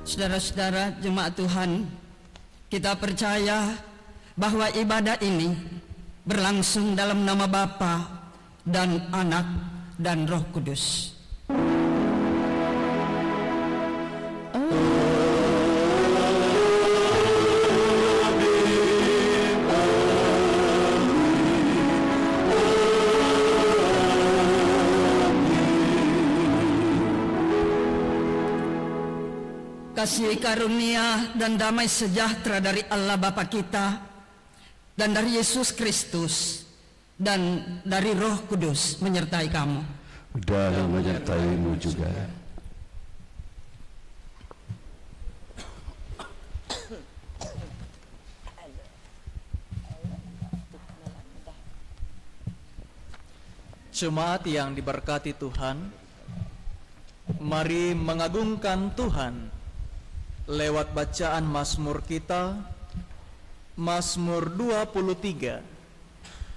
Saudara-saudara jemaat Tuhan, kita percaya bahwa ibadah ini berlangsung dalam nama Bapa dan Anak dan Roh Kudus. Kasih karunia dan damai sejahtera dari Allah Bapa kita dan dari Yesus Kristus dan dari Roh Kudus menyertai kamu dan menyertaimu juga. Jemaat yang diberkati Tuhan, mari mengagungkan Tuhan lewat bacaan Mazmur kita, Mazmur 23,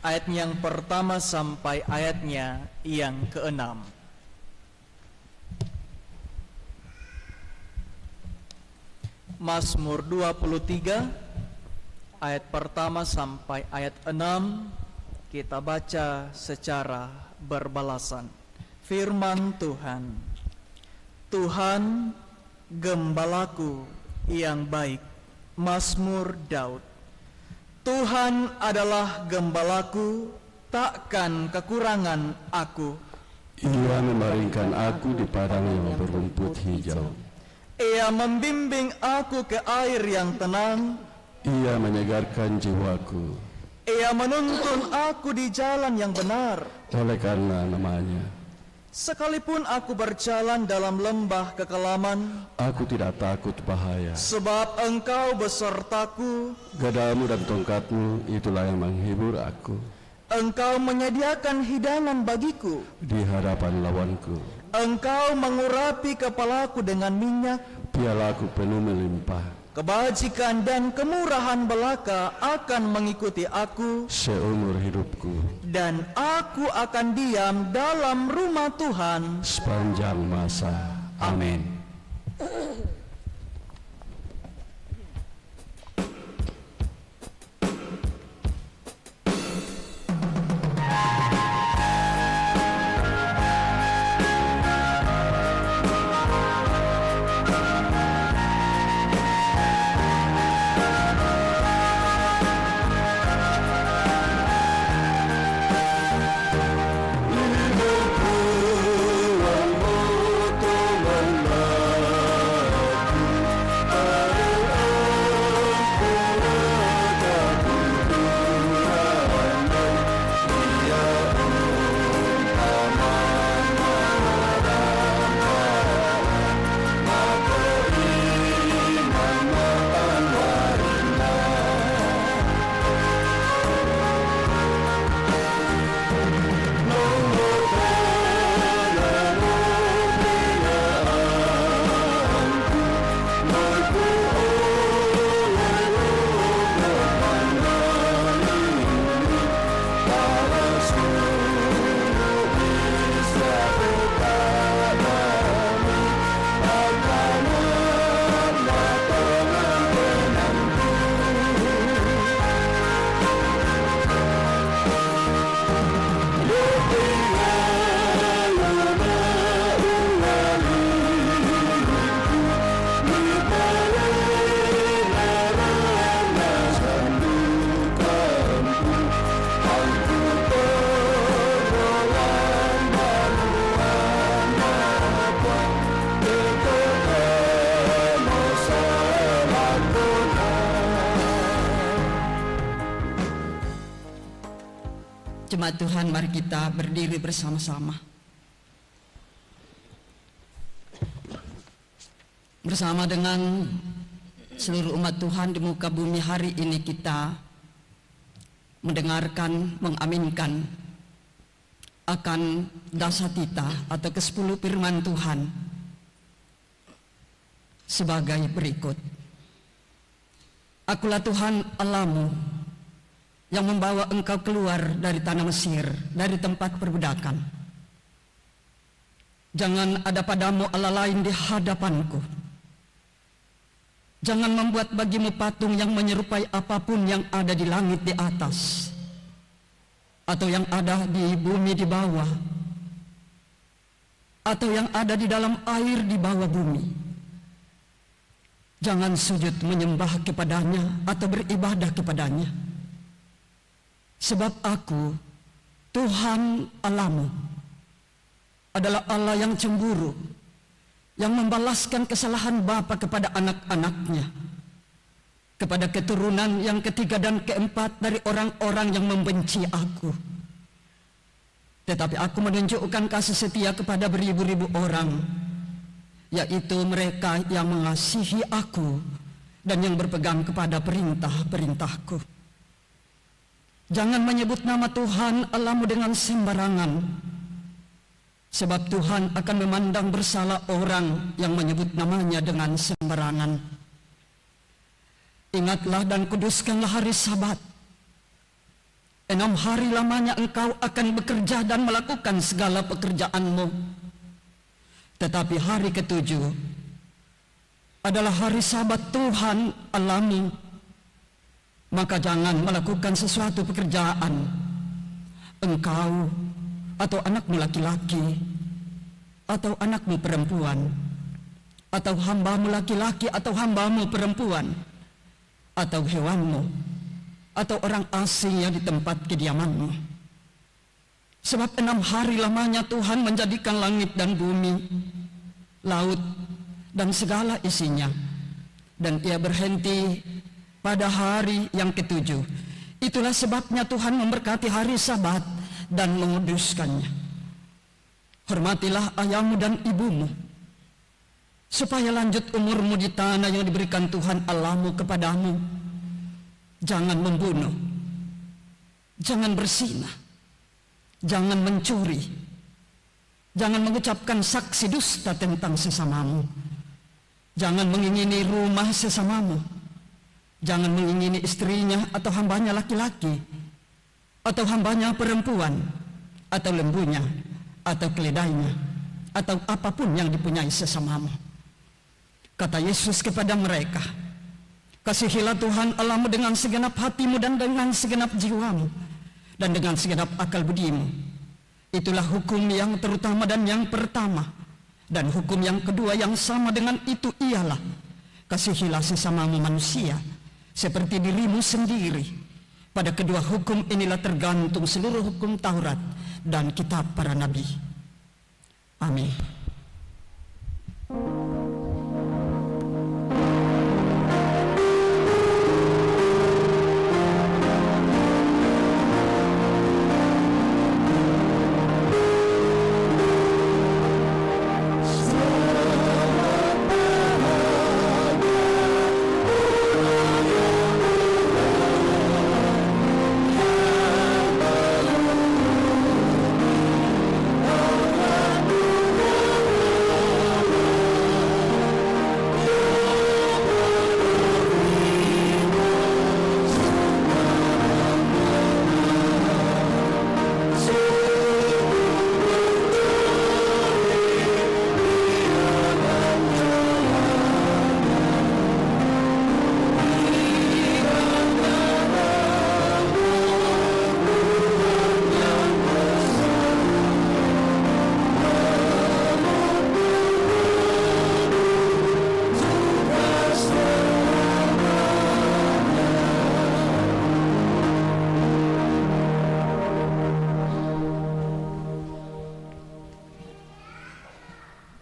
ayat yang pertama sampai ayatnya yang ke-6. Mazmur 23, ayat pertama sampai ayat 6, kita baca secara berbalasan. Firman Tuhan, Tuhan gembalaku yang baik. Mazmur Daud. Tuhan adalah gembalaku, takkan kekurangan aku. Ia mebaringkan aku di padang yang berumput hijau. Ia membimbing aku ke air yang tenang. Ia menyegarkan jiwaku. Ia menuntun aku di jalan yang benar oleh karena namanya. Sekalipun aku berjalan dalam lembah kekelaman, aku tidak takut bahaya. Sebab Engkau besertaku. Gadamu dan tongkatmu itulah yang menghibur aku. Engkau menyediakan hidangan bagiku di hadapan lawanku. Engkau mengurapi kepalaku dengan minyak. Pialaku penuh melimpah. Kebajikan dan kemurahan belaka akan mengikuti aku seumur hidupku, dan aku akan diam dalam rumah Tuhan sepanjang masa. Amin. Jemaat Tuhan, mari kita berdiri bersama-sama. Bersama dengan seluruh umat Tuhan di muka bumi hari ini kita mendengarkan, mengaminkan akan dasatita atau ke-10 firman Tuhan sebagai berikut. Akulah Tuhan Allahmu yang membawa engkau keluar dari tanah Mesir, dari tempat perbudakan. Jangan ada padamu Allah lain di hadapanku. Jangan membuat bagimu patung yang menyerupai apapun yang ada di langit di atas, atau yang ada di bumi di bawah, atau yang ada di dalam air di bawah bumi. Jangan sujud menyembah kepadanya atau beribadah kepadanya. Sebab aku, Tuhan Allahmu, adalah Allah yang cemburu, yang membalaskan kesalahan bapa kepada anak-anaknya, kepada keturunan yang ketiga dan keempat dari orang-orang yang membenci aku. Tetapi aku menunjukkan kasih setia kepada beribu-ribu orang, yaitu mereka yang mengasihi aku dan yang berpegang kepada perintah-perintahku. Jangan menyebut nama Tuhan Allahmu dengan sembarangan, sebab Tuhan akan memandang bersalah orang yang menyebut namanya dengan sembarangan. Ingatlah dan kuduskanlah hari Sabat. 6 hari lamanya engkau akan bekerja dan melakukan segala pekerjaanmu. Tetapi hari ke-7 adalah hari Sabat Tuhan Allahmu. Maka jangan melakukan sesuatu pekerjaan, engkau atau anakmu laki-laki, atau anakmu perempuan, atau hambamu laki-laki atau hambamu perempuan, atau hewanmu, atau orang asing yang di tempat kediamanmu. Sebab 6 hari lamanya Tuhan menjadikan langit dan bumi, laut, dan segala isinya, dan Ia berhenti pada hari yang ke-7. Itulah sebabnya Tuhan memberkati hari Sabat dan menguduskannya. Hormatilah ayahmu dan ibumu, supaya lanjut umurmu di tanah yang diberikan Tuhan Allahmu kepadamu. Jangan membunuh, jangan berzinah, jangan mencuri, jangan mengucapkan saksi dusta tentang sesamamu, jangan mengingini rumah sesamamu, jangan mengingini istrinya atau hambanya laki-laki, atau hambanya perempuan, atau lembunya, atau keledainya, atau apapun yang dipunyai sesamamu. Kata Yesus kepada mereka, kasihilah Tuhan Allahmu dengan segenap hatimu dan dengan segenap jiwamu dan dengan segenap akal budimu. Itulah hukum yang terutama dan yang pertama. Dan hukum yang kedua yang sama dengan itu ialah, kasihilah sesamamu manusia seperti dirimu sendiri. Pada kedua hukum inilah tergantung seluruh hukum Taurat dan kitab para nabi. Amin.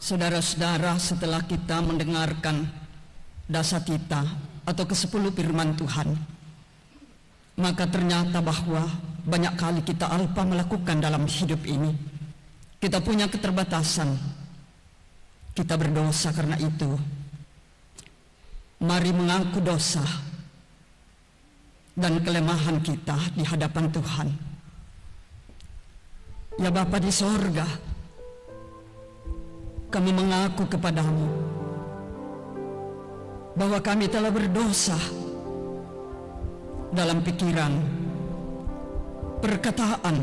Saudara-saudara, setelah kita mendengarkan dasatita atau ke-10 firman Tuhan, maka ternyata bahwa banyak kali kita alpa melakukan dalam hidup ini. Kita punya keterbatasan, kita berdosa karena itu. Mari mengaku dosa dan kelemahan kita di hadapan Tuhan. Ya Bapa di sorga, kami mengaku kepadamu bahwa kami telah berdosa dalam pikiran, perkataan,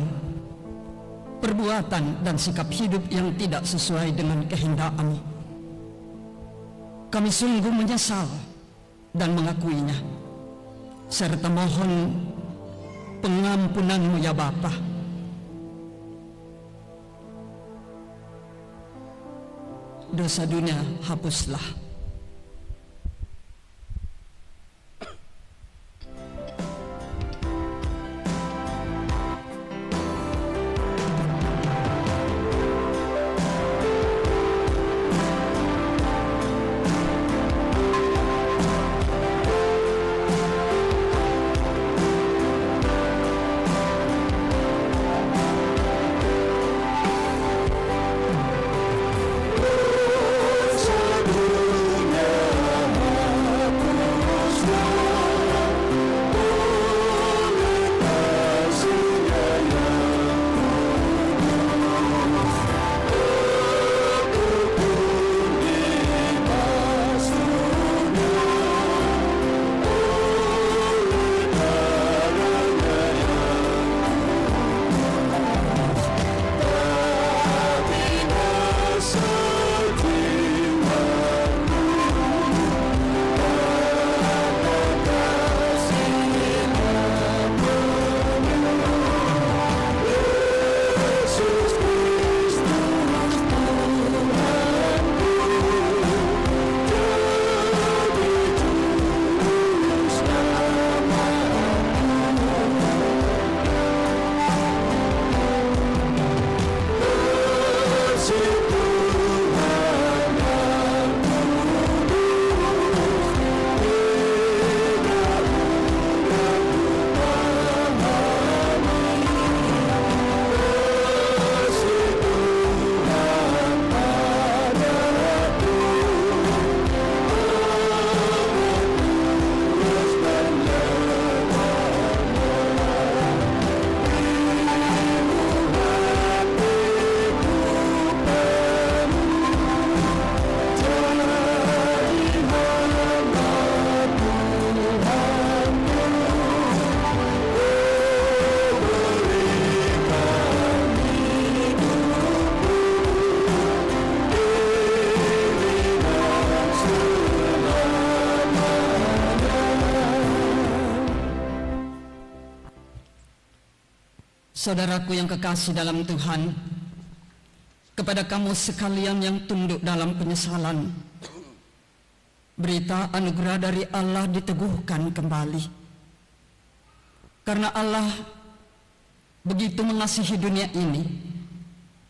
perbuatan, dan sikap hidup yang tidak sesuai dengan kehendak-Mu. Kami sungguh menyesal dan mengakuinya, serta mohon pengampunan-Mu ya Bapa. Dosa dunia hapuslah. Saudaraku yang kekasih dalam Tuhan, kepada kamu sekalian yang tunduk dalam penyesalan, berita anugerah dari Allah diteguhkan kembali. Karena Allah begitu mengasihi dunia ini,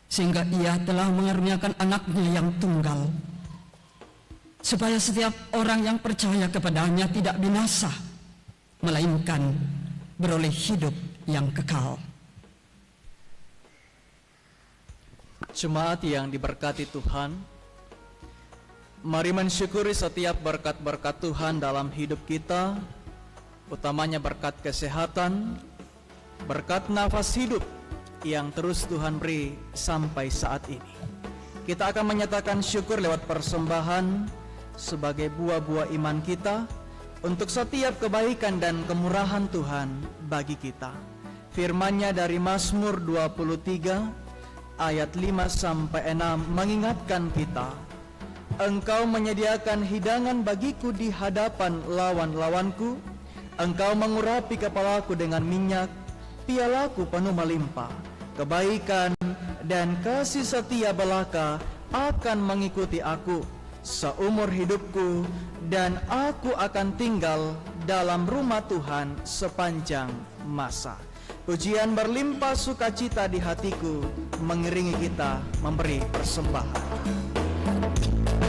sehingga Ia telah mengaruniakan anaknya yang tunggal, supaya setiap orang yang percaya kepadanya tidak binasa, melainkan beroleh hidup yang kekal. Jemaat yang diberkati Tuhan, mari mensyukuri setiap berkat-berkat Tuhan dalam hidup kita, utamanya berkat kesehatan, berkat nafas hidup yang terus Tuhan beri sampai saat ini. Kita akan menyatakan syukur lewat persembahan sebagai buah-buah iman kita untuk setiap kebaikan dan kemurahan Tuhan bagi kita. Firman-Nya dari Mazmur 23 ayat 5-6 mengingatkan kita, Engkau menyediakan hidangan bagiku di hadapan lawan-lawanku, Engkau mengurapi kepalaku dengan minyak, pialaku penuh melimpah. Kebaikan dan kasih setia belaka akan mengikuti aku seumur hidupku, dan aku akan tinggal dalam rumah Tuhan sepanjang masa. Pujian berlimpah sukacita di hatiku mengiringi kita memberi persembahan. Terima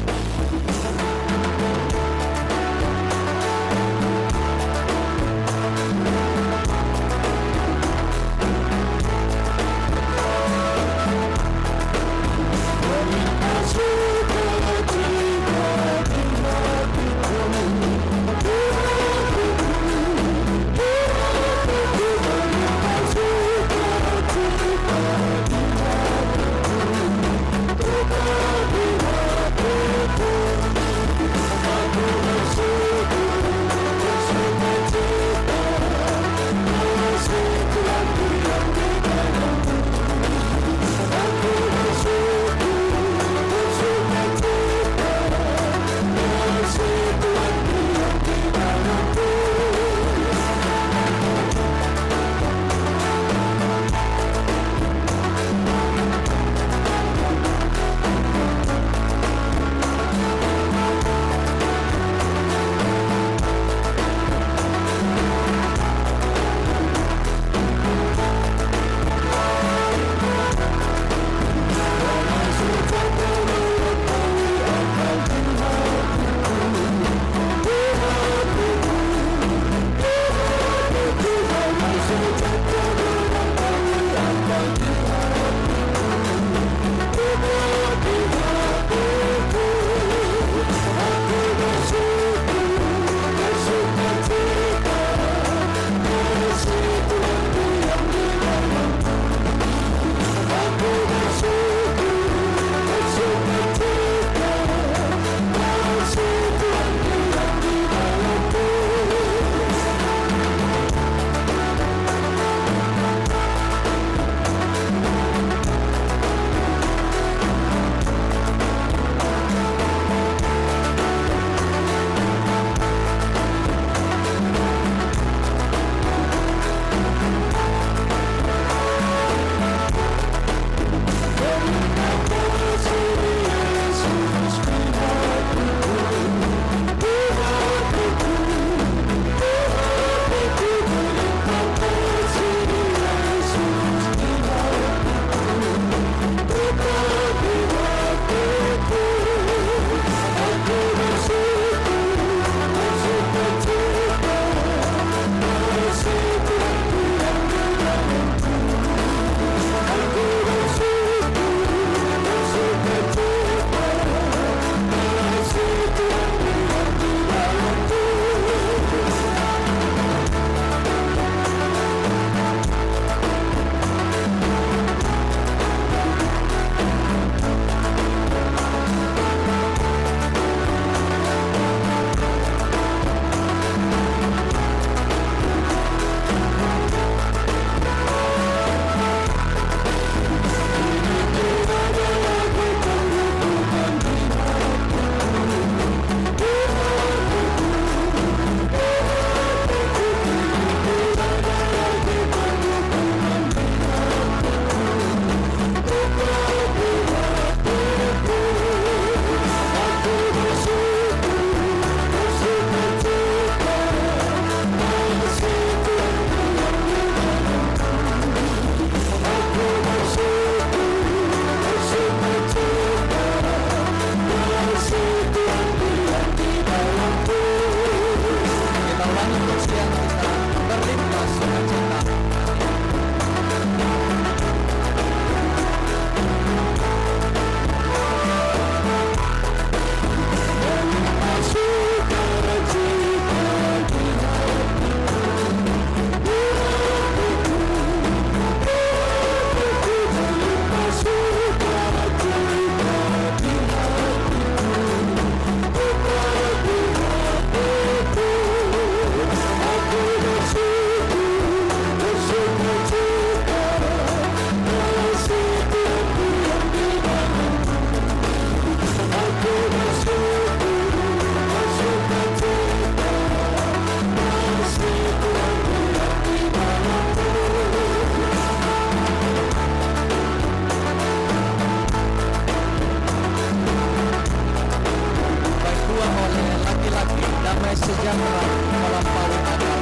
damai sejahtera melampaui akal.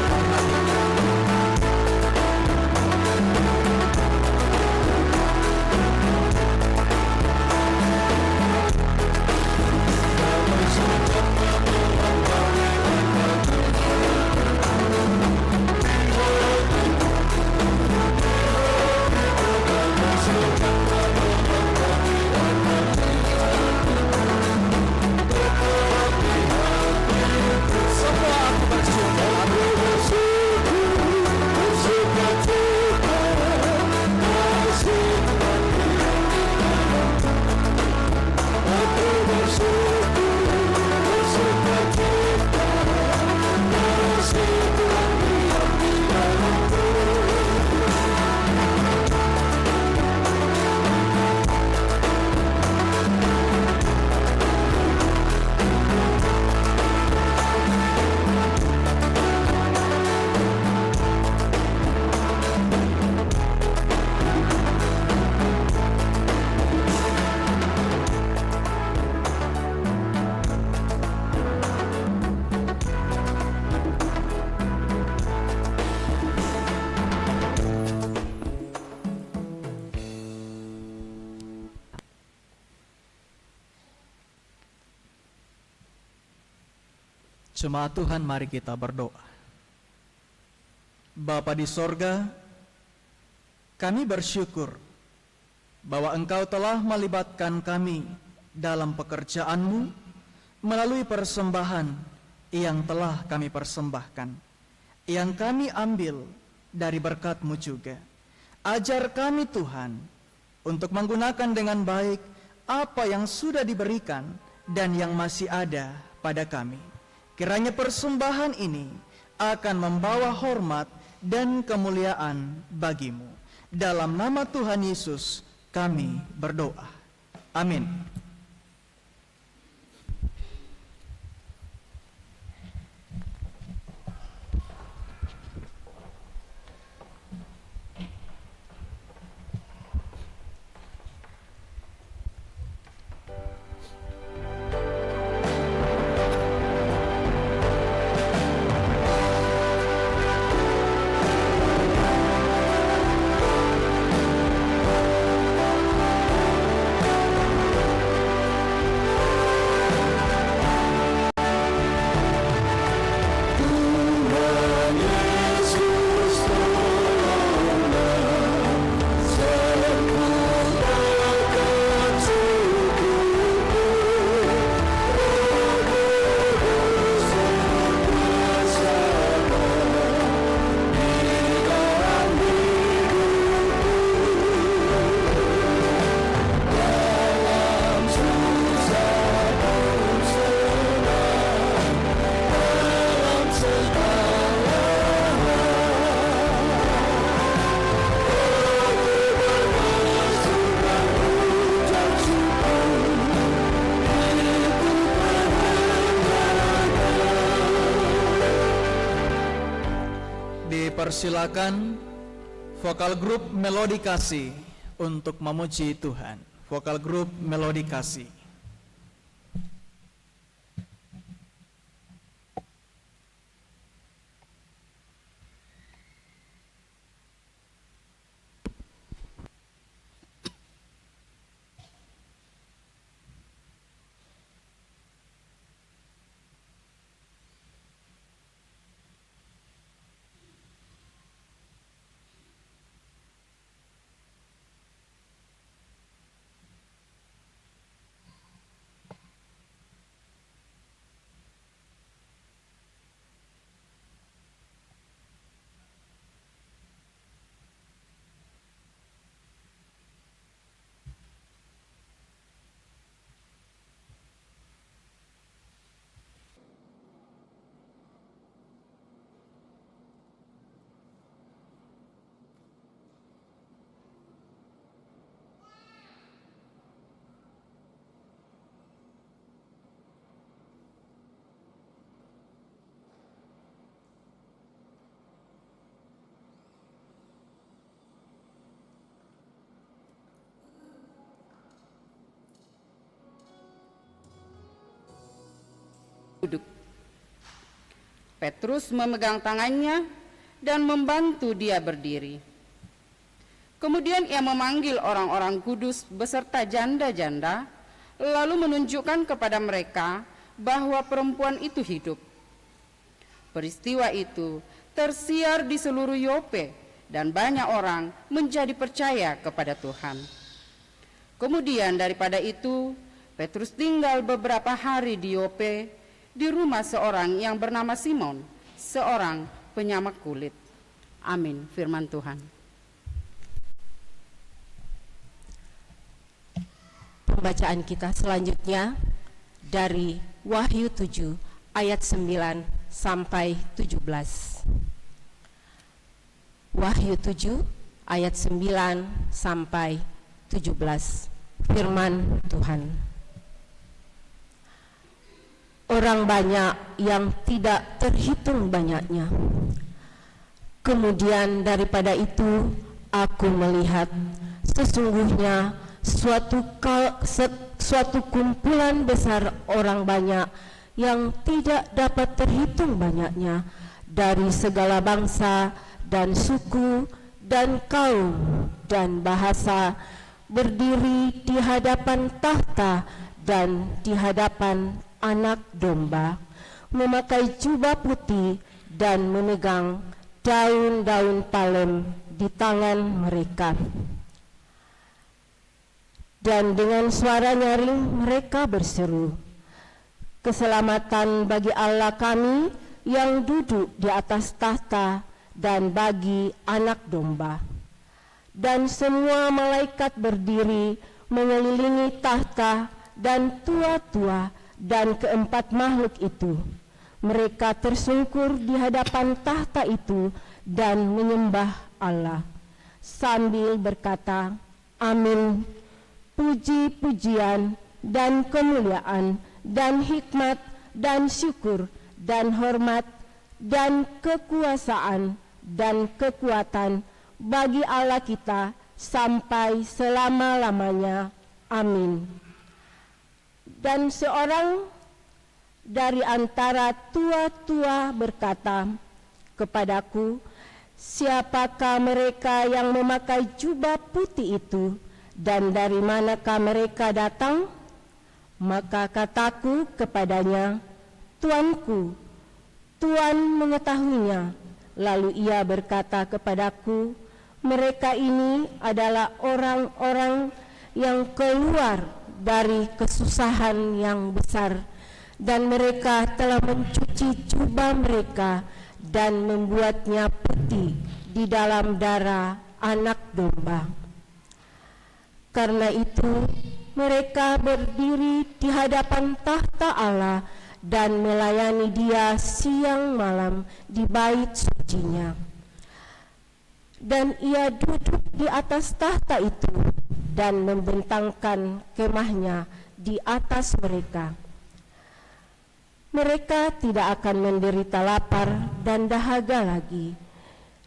Semua aku bersyukur. Jemaat Tuhan, mari kita berdoa. Bapa di sorga, kami bersyukur bahwa Engkau telah melibatkan kami dalam pekerjaan-Mu melalui persembahan yang telah kami persembahkan, yang kami ambil dari berkat-Mu juga. Ajar kami Tuhan untuk menggunakan dengan baik apa yang sudah diberikan dan yang masih ada pada kami. Kiranya persembahan ini akan membawa hormat dan kemuliaan bagi-Mu. Dalam nama Tuhan Yesus kami berdoa. Amin. Dipersilakan vokal grup Melodi Kasih untuk memuji Tuhan. Vokal grup Melodi Kasih. Petrus memegang tangannya dan membantu dia berdiri. Kemudian ia memanggil orang-orang kudus beserta janda-janda, lalu menunjukkan kepada mereka bahwa perempuan itu hidup. Peristiwa itu tersiar di seluruh Yope dan banyak orang menjadi percaya kepada Tuhan. Kemudian daripada itu, Petrus tinggal beberapa hari di Yope di rumah seorang yang bernama Simon, seorang penyamak kulit. Amin, firman Tuhan. Pembacaan kita selanjutnya dari Wahyu 7 ayat 9 sampai 17. Wahyu 7 ayat 9 sampai 17. Firman Tuhan. Orang banyak yang tidak terhitung banyaknya. Kemudian daripada itu aku melihat sesungguhnya suatu kumpulan besar orang banyak yang tidak dapat terhitung banyaknya dari segala bangsa dan suku dan kaum dan bahasa berdiri di hadapan tahta dan di hadapan Anak Domba, memakai jubah putih dan memegang daun-daun palem di tangan mereka. Dan dengan suara nyaring mereka berseru, "Keselamatan bagi Allah kami yang duduk di atas tahta dan bagi Anak Domba." Dan semua malaikat berdiri mengelilingi tahta dan tua-tua dan keempat makhluk itu. Mereka tersungkur di hadapan tahta itu dan menyembah Allah sambil berkata, "Amin. Puji-pujian dan kemuliaan dan hikmat dan syukur dan hormat dan kekuasaan dan kekuatan bagi Allah kita sampai selama-lamanya. Amin." Dan seorang dari antara tua-tua berkata kepadaku, "Siapakah mereka yang memakai jubah putih itu, dan dari manakah mereka datang?" Maka kataku kepadanya, "Tuanku, Tuan mengetahuinya." Lalu ia berkata kepadaku, "Mereka ini adalah orang-orang yang keluar dari kesusahan yang besar, dan mereka telah mencuci jubah mereka dan membuatnya putih di dalam darah Anak Domba. Karena itu mereka berdiri di hadapan tahta Allah dan melayani Dia siang malam di bait sucinya. Dan Ia duduk di atas tahta itu dan membentangkan kemahnya di atas mereka. Mereka tidak akan menderita lapar dan dahaga lagi,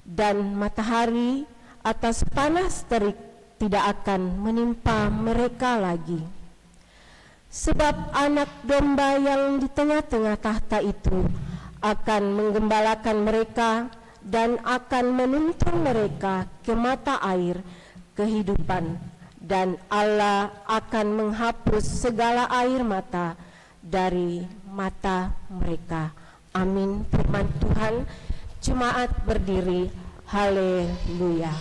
dan matahari atas panas terik tidak akan menimpa mereka lagi. Sebab Anak Domba yang di tengah-tengah tahta itu akan menggembalakan mereka dan akan menuntun mereka ke mata air kehidupan, dan Allah akan menghapus segala air mata dari mata mereka. Amin. Firman Tuhan. Jemaat berdiri. Haleluya.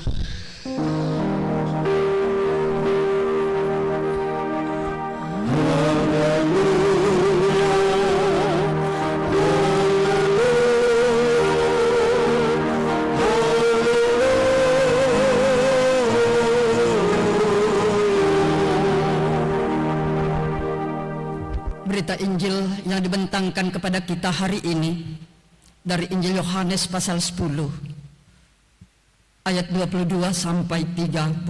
Berita Injil yang dibentangkan kepada kita hari ini dari Injil Yohanes pasal 10 ayat 22 sampai 32.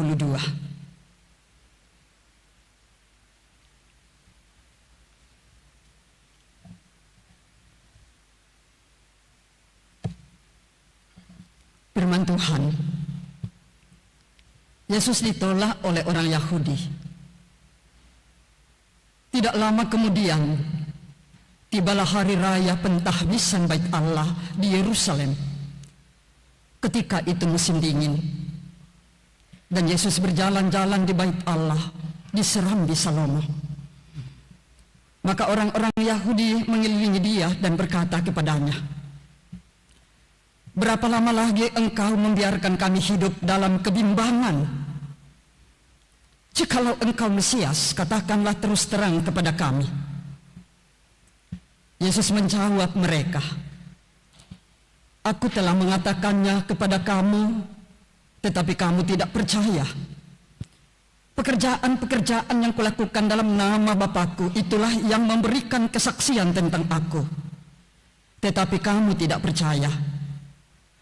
Firman Tuhan. Yesus ditolak oleh orang Yahudi. Tidak lama kemudian, tibalah hari raya pentahbisan Bait Allah di Yerusalem. Ketika itu musim dingin, dan Yesus berjalan-jalan di Bait Allah di serambi Salomo. Maka orang-orang Yahudi mengelilingi dia dan berkata kepadanya, "Berapa lama lagi engkau membiarkan kami hidup dalam kebimbangan? Jikalau engkau Mesias, katakanlah terus terang kepada kami." Yesus menjawab mereka, "Aku telah mengatakannya kepada kamu, tetapi kamu tidak percaya. Pekerjaan-pekerjaan yang kulakukan dalam nama Bapakku, itulah yang memberikan kesaksian tentang aku. Tetapi kamu tidak percaya,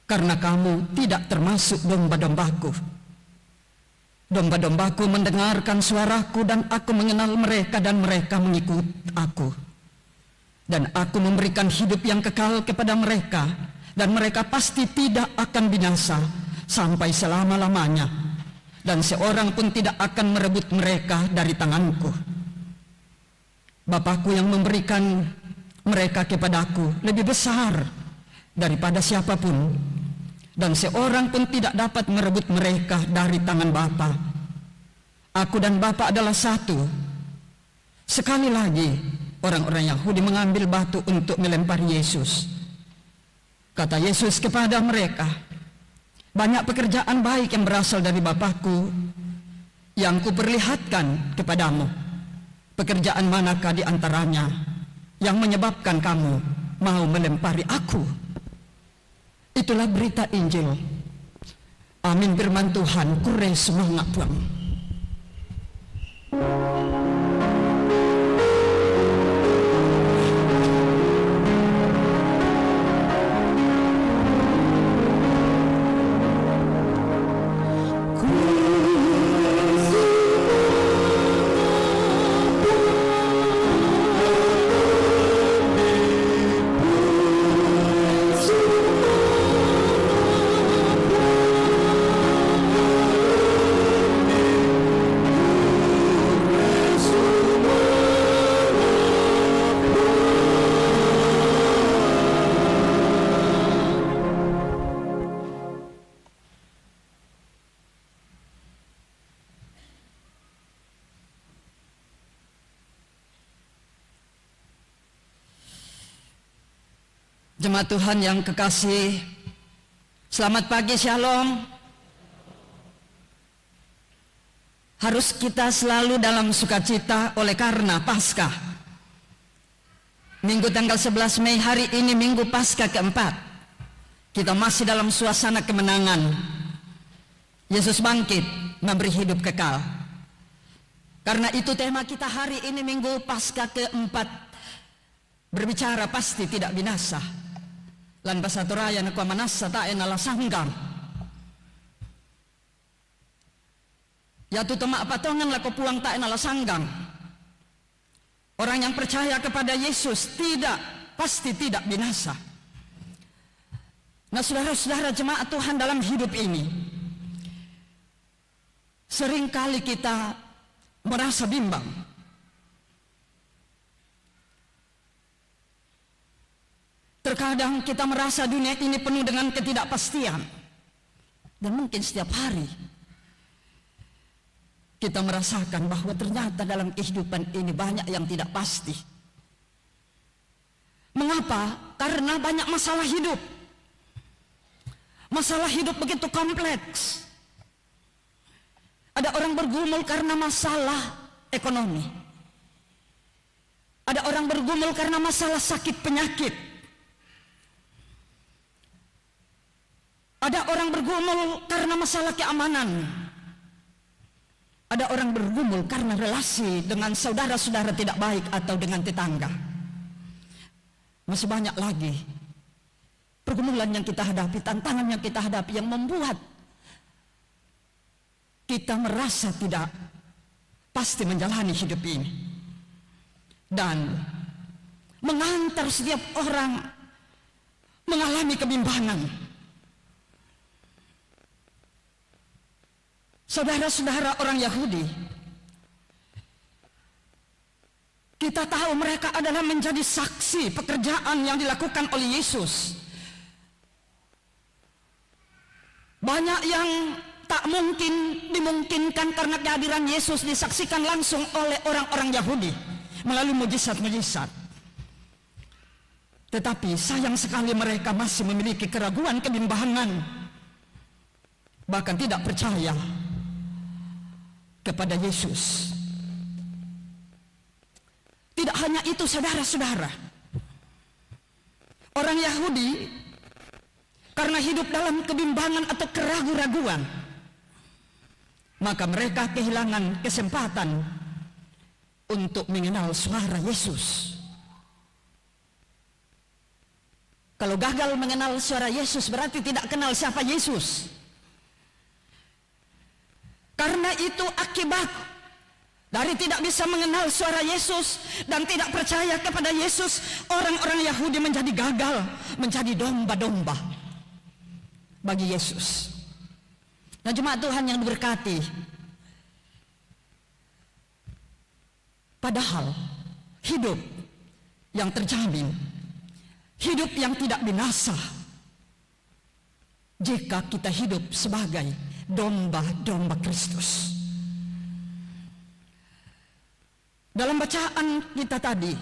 karena kamu tidak termasuk domba-dombaku. Domba-dombaku mendengarkan suaraku, dan aku mengenal mereka, dan mereka mengikut aku. Dan aku memberikan hidup yang kekal kepada mereka, dan mereka pasti tidak akan binasa sampai selama-lamanya. Dan seorang pun tidak akan merebut mereka dari tanganku. Bapakku yang memberikan mereka kepadaku lebih besar daripada siapapun, dan seorang pun tidak dapat merebut mereka dari tangan Bapa. Aku dan Bapa adalah satu." Sekali lagi, orang-orang Yahudi mengambil batu untuk melempari Yesus. Kata Yesus kepada mereka, "Banyak pekerjaan baik yang berasal dari Bapakku yang kuperlihatkan kepadamu. Pekerjaan manakah di antaranya yang menyebabkan kamu mau melempari aku?" Itulah berita Injil. Amin, firman Tuhan. Kure semangat Tuhan. Jemaat Tuhan yang kekasih, selamat pagi, shalom. Harus kita selalu dalam sukacita oleh karena Paskah. Minggu tanggal 11 Mei hari ini, Minggu Paskah keempat. Kita masih dalam suasana kemenangan. Yesus bangkit, memberi hidup kekal. Karena itu tema kita hari ini, Minggu Paskah keempat, berbicara pasti tidak binasa. Lan basatoraya na kuamanasa tae nala sanggang. Yaitu tema patongan lako puang tae nala sanggang. Orang yang percaya kepada Yesus pasti tidak binasa. Nah, saudara-saudara jemaat Tuhan, dalam hidup ini seringkali kita merasa bimbang. Terkadang kita merasa dunia ini penuh dengan ketidakpastian. Dan mungkin setiap hari kita merasakan bahwa ternyata dalam kehidupan ini banyak yang tidak pasti. Mengapa? Karena banyak masalah hidup. Masalah hidup begitu kompleks. Ada orang bergumul karena masalah ekonomi. Ada orang bergumul karena masalah sakit penyakit. Ada orang bergumul karena masalah keamanan. Ada orang bergumul karena relasi dengan saudara-saudara tidak baik atau dengan tetangga. Masih banyak lagi pergumulan yang kita hadapi, tantangan yang kita hadapi, yang membuat kita merasa tidak pasti menjalani hidup ini. Dan mengantar setiap orang mengalami kebimbangan. Saudara-saudara orang Yahudi, Kita tahu mereka adalah menjadi saksi pekerjaan yang dilakukan oleh Yesus. Banyak yang tak mungkin dimungkinkan karena kehadiran Yesus disaksikan langsung oleh orang-orang Yahudi melalui mujizat-mujizat. Tetapi sayang sekali mereka masih memiliki keraguan, kebimbangan, bahkan tidak percaya kepada Yesus. Tidak hanya itu, saudara-saudara, orang Yahudi karena hidup dalam kebimbangan atau keraguan-raguan, maka mereka kehilangan kesempatan untuk mengenal suara Yesus. Kalau gagal mengenal suara Yesus berarti tidak kenal siapa Yesus. Karena itu akibat dari tidak bisa mengenal suara Yesus dan tidak percaya kepada Yesus, orang-orang Yahudi menjadi gagal, menjadi domba-domba bagi Yesus. Nah, jemaat Tuhan yang diberkati, padahal hidup yang terjamin, hidup yang tidak binasa, jika kita hidup sebagai domba-domba Kristus. Dalam bacaan kita tadi,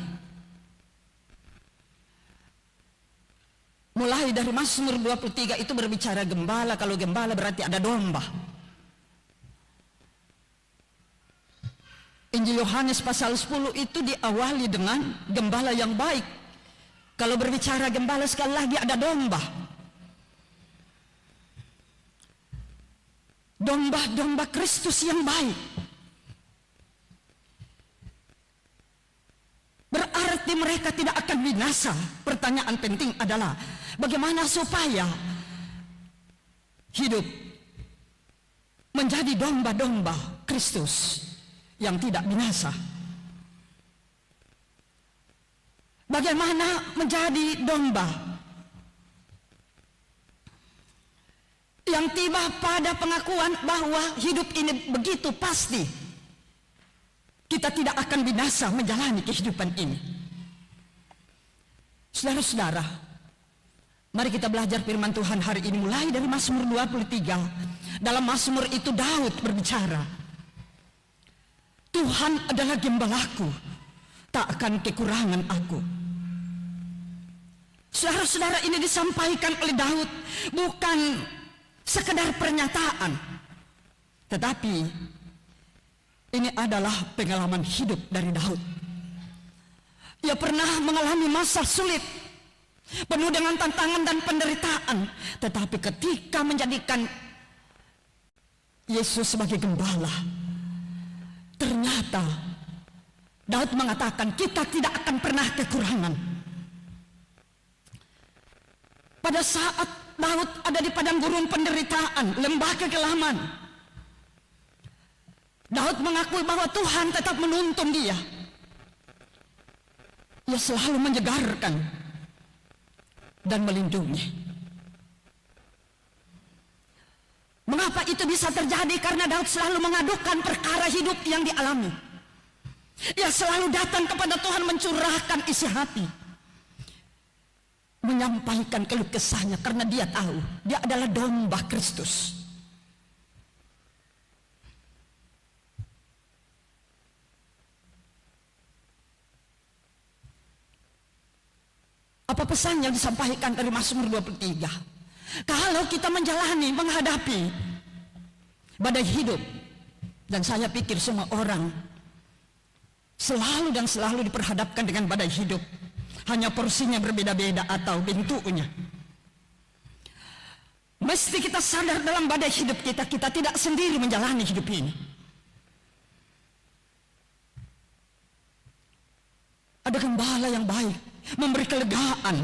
mulai dari Mazmur 23 itu berbicara gembala. Kalau gembala berarti ada domba. Injil Yohanes pasal 10 itu diawali dengan gembala yang baik. Kalau berbicara gembala sekali lagi ada domba. Domba-domba Kristus yang baik. Berarti mereka tidak akan binasa. Pertanyaan penting adalah bagaimana supaya hidup menjadi domba-domba Kristus yang tidak binasa. Bagaimana menjadi domba yang tiba pada pengakuan bahwa hidup ini begitu pasti kita tidak akan binasa menjalani kehidupan ini. Saudara-saudara, mari kita belajar firman Tuhan hari ini mulai dari Mazmur 23. Dalam Mazmur itu Daud berbicara, Tuhan adalah gembalaku, tak akan kekurangan aku. Saudara-saudara, ini disampaikan oleh Daud bukan sekedar pernyataan, tetapi ini adalah pengalaman hidup dari Daud. Ia pernah mengalami masa sulit, penuh dengan tantangan dan penderitaan. Tetapi ketika menjadikan Yesus sebagai gembala, ternyata Daud mengatakan kita tidak akan pernah kekurangan. Pada saat Daud ada di padang gurun penderitaan, lembah kekelaman, Daud mengakui bahwa Tuhan tetap menuntun dia. Ia selalu menyegarkan dan melindungi. Mengapa itu bisa terjadi? Karena Daud selalu mengadukan perkara hidup yang dialami. Ia selalu datang kepada Tuhan mencurahkan isi hati, menyampaikan keluh kesahnya karena dia tahu dia adalah domba Kristus. Apa pesan yang disampaikan dari Mazmur 23? Kalau kita menjalani, menghadapi badai hidup, dan saya pikir semua orang selalu dan selalu diperhadapkan dengan badai hidup, hanya porsinya berbeda-beda atau bentuknya. Mesti kita sadar dalam badai hidup kita tidak sendiri menjalani hidup ini. Ada gembala yang baik, memberi kelegaan,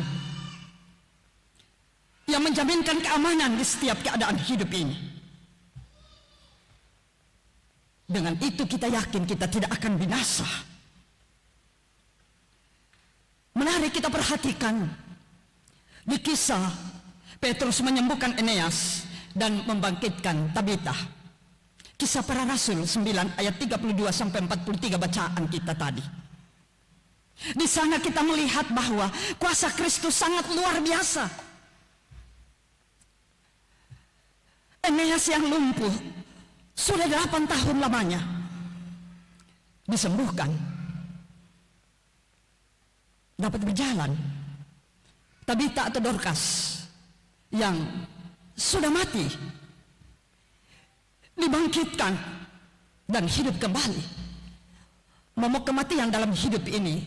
yang menjaminkan keamanan di setiap keadaan hidup ini. Dengan itu kita yakin kita tidak akan binasa. Menarik kita perhatikan di kisah Petrus menyembuhkan Eneas dan membangkitkan Tabita. Kisah Para Rasul 9 ayat 32 sampai 43 bacaan kita tadi. Di sana kita melihat bahwa kuasa Kristus sangat luar biasa. Eneas yang lumpuh sudah 8 tahun lamanya disembuhkan, dapat berjalan. Tabita atau Dorcas yang sudah mati dibangkitkan dan hidup kembali. Momok kematian dalam hidup ini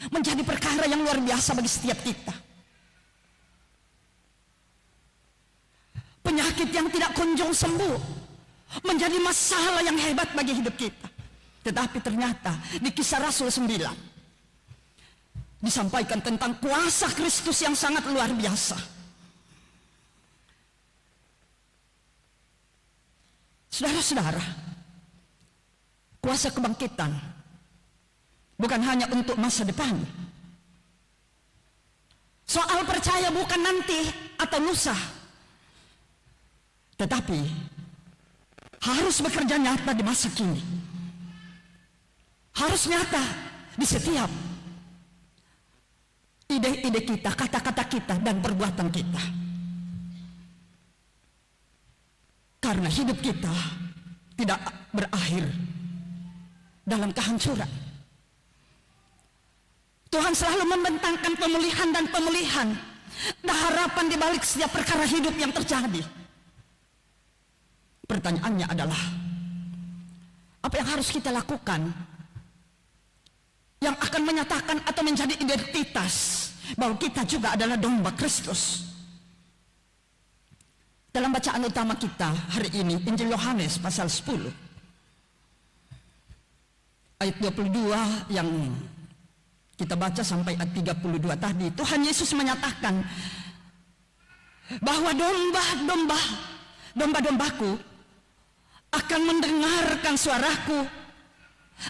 menjadi perkara yang luar biasa bagi setiap kita. Penyakit yang tidak kunjung sembuh menjadi masalah yang hebat bagi hidup kita. Tetapi ternyata di Kisah Rasul 9 disampaikan tentang kuasa Kristus yang sangat luar biasa. Saudara-saudara, kuasa kebangkitan bukan hanya untuk masa depan. Soal percaya bukan nanti atau lusa, tetapi harus bekerja nyata di masa kini. Harus nyata di setiap ide-ide kita, kata-kata kita, dan perbuatan kita. Karena hidup kita tidak berakhir dalam kehancuran. Tuhan selalu membentangkan pemulihan dan pemulihan, dan harapan di balik setiap perkara hidup yang terjadi. Pertanyaannya adalah, apa yang harus kita lakukan yang akan menyatakan atau menjadi identitas bahwa kita juga adalah domba Kristus? Dalam bacaan utama kita hari ini, Injil Yohanes pasal 10 ayat 22 yang kita baca sampai ayat 32 tadi, Tuhan Yesus menyatakan bahwa domba-dombaku akan mendengarkan suaraku,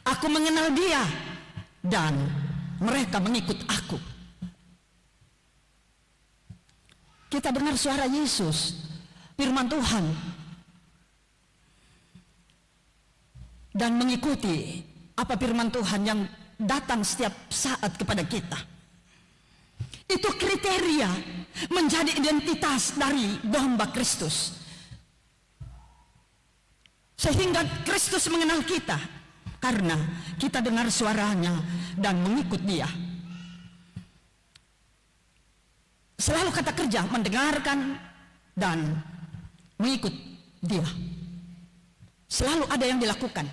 aku mengenal dia, dan mereka mengikut aku. Kita dengar suara Yesus, firman Tuhan, dan mengikuti apa firman Tuhan yang datang setiap saat kepada kita. Itu kriteria menjadi identitas dari domba Kristus. Sehingga Kristus mengenal kita karena kita dengar suaranya dan mengikut dia. Selalu kata kerja, mendengarkan dan mengikut dia. Selalu ada yang dilakukan,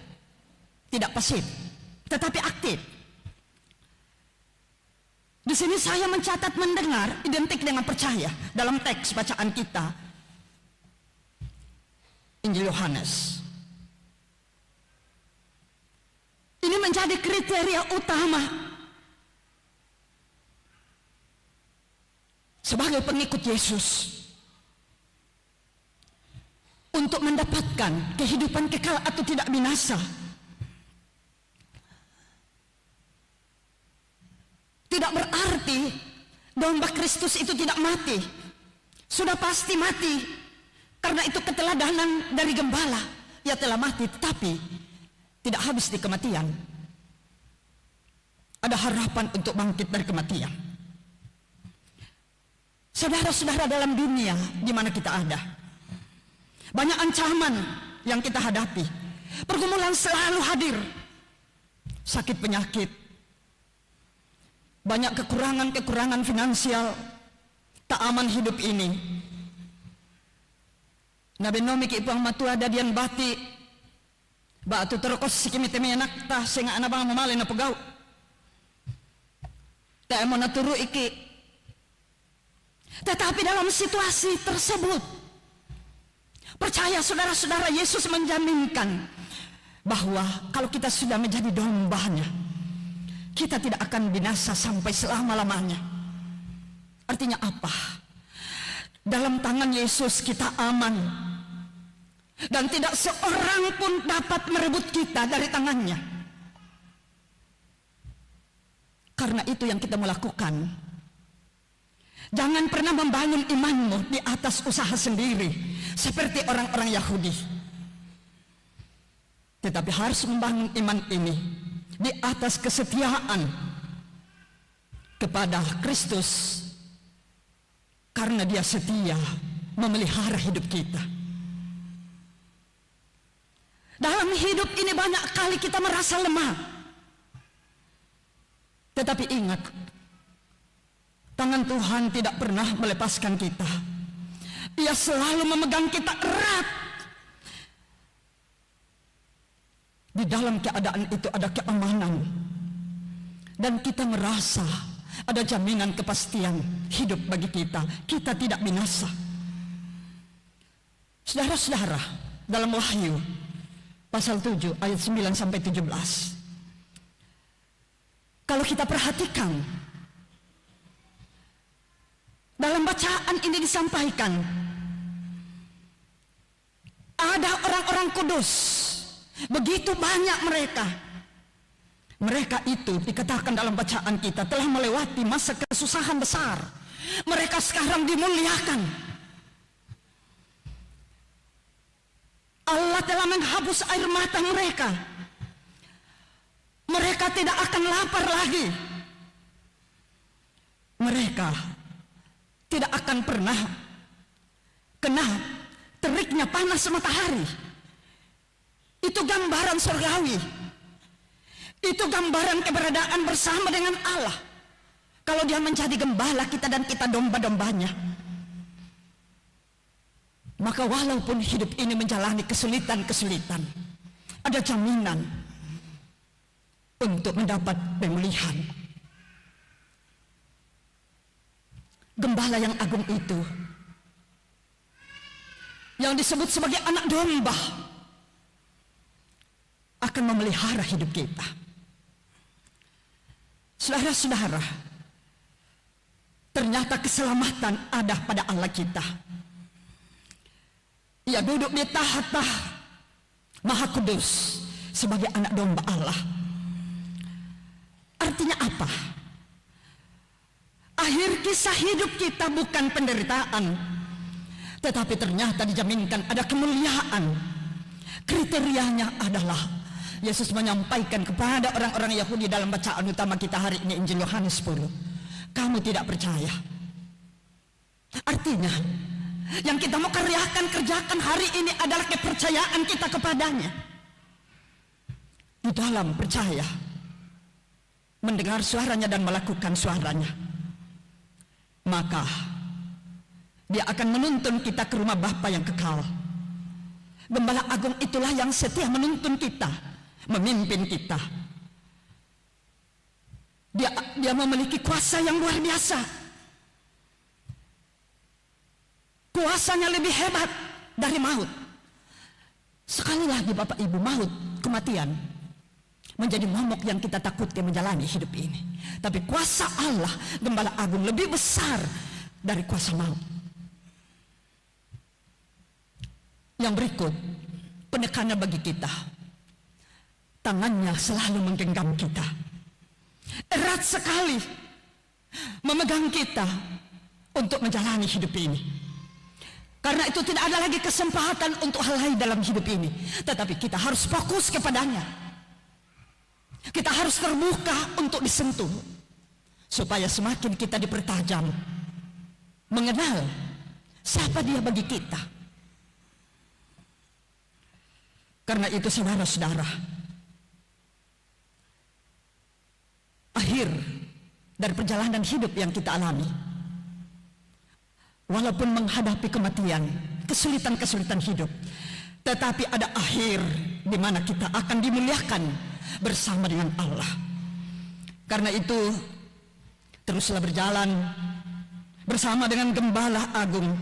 tidak pasif, tetapi aktif. Di sini saya mencatat mendengar identik dengan percaya dalam teks bacaan kita, Injil Yohanes. Ini menjadi kriteria utama sebagai pengikut Yesus untuk mendapatkan kehidupan kekal atau tidak binasa. Tidak berarti domba Kristus itu tidak mati. Sudah pasti mati. Karena itu keteladanan dari gembala. Ia telah mati, tetapi tidak habis di kematian. Ada harapan untuk bangkit dari kematian. Saudara-saudara, dalam dunia di mana kita ada, banyak ancaman yang kita hadapi. Pergumulan selalu hadir. Sakit penyakit, banyak kekurangan finansial, tak aman hidup ini. Nabi nomik ipang matua dadian bati, batu terkos sikimite menakta sehingga anak bang memalin na pegau. Tak mau naturu iki. Tetapi dalam situasi tersebut, percaya saudara-saudara, Yesus menjaminkan bahwa kalau kita sudah menjadi dombanya, kita tidak akan binasa sampai selama-lamanya. Artinya apa? Dalam tangan Yesus kita aman. Dan tidak seorang pun dapat merebut kita dari tangannya. Karena itu yang kita mau lakukan. Jangan pernah membangun imanmu di atas usaha sendiri seperti orang-orang Yahudi. Tetapi harus membangun iman ini di atas kesetiaan kepada Kristus karena Dia setia memelihara hidup kita. Dalam hidup ini banyak kali kita merasa lemah. Tetapi ingat, tangan Tuhan tidak pernah melepaskan kita. Ia selalu memegang kita erat. Di dalam keadaan itu ada keamanan. Dan kita merasa ada jaminan kepastian hidup bagi kita. Kita tidak binasa. Saudara-saudara, dalam Wahyu pasal 7 ayat 9 sampai 17. Kalau kita perhatikan, dalam bacaan ini disampaikan ada orang-orang kudus, begitu banyak mereka. Mereka itu dikatakan dalam bacaan kita telah melewati masa kesusahan besar. Mereka sekarang dimuliakan. Allah telah menghapus air mata mereka. Mereka tidak akan lapar lagi. Mereka tidak akan pernah kena teriknya panas matahari. Itu gambaran surgawi. Itu gambaran keberadaan bersama dengan Allah. Kalau Dia menjadi gembala kita dan kita domba-dombanya, maka walaupun hidup ini menjalani kesulitan-kesulitan, ada jaminan untuk mendapat pemulihan. Gembala yang agung itu, yang disebut sebagai anak domba, akan memelihara hidup kita. Saudara-saudara, ternyata keselamatan ada pada Allah kita. Ia duduk di tahta Maha Kudus sebagai anak domba Allah. Artinya apa? Akhir kisah hidup kita bukan penderitaan, tetapi ternyata dijaminkan ada kemuliaan. Kriterianya adalah Yesus menyampaikan kepada orang-orang Yahudi dalam bacaan utama kita hari ini, Injil Yohanes 10. Kamu tidak percaya. Artinya, yang kita mau kerjakan hari ini adalah kepercayaan kita kepadanya. Di dalam percaya, mendengar suaranya dan melakukan suaranya, maka Dia akan menuntun kita ke rumah Bapa yang kekal. Gembala agung itulah yang setia menuntun kita, memimpin kita. Dia memiliki kuasa yang luar biasa. Kuasanya lebih hebat dari maut. Sekali lagi Bapak Ibu, maut, kematian menjadi momok yang kita takutkan menjalani hidup ini. Tapi kuasa Allah, Gembala Agung, lebih besar dari kuasa maut. Yang berikut, penekannya bagi kita. Tangannya selalu menggenggam kita. Erat sekali memegang kita untuk menjalani hidup ini. Karena itu tidak ada lagi kesempatan untuk hal lain dalam hidup ini. Tetapi kita harus fokus kepadanya. Kita harus terbuka untuk disentuh. Supaya semakin kita dipertajam mengenal siapa Dia bagi kita. Karena itu saudara-saudara, akhir dari perjalanan hidup yang kita alami, walaupun menghadapi kematian, kesulitan-kesulitan hidup, tetapi ada akhir di mana kita akan dimuliakan bersama dengan Allah. Karena itu, teruslah berjalan bersama dengan Gembala Agung,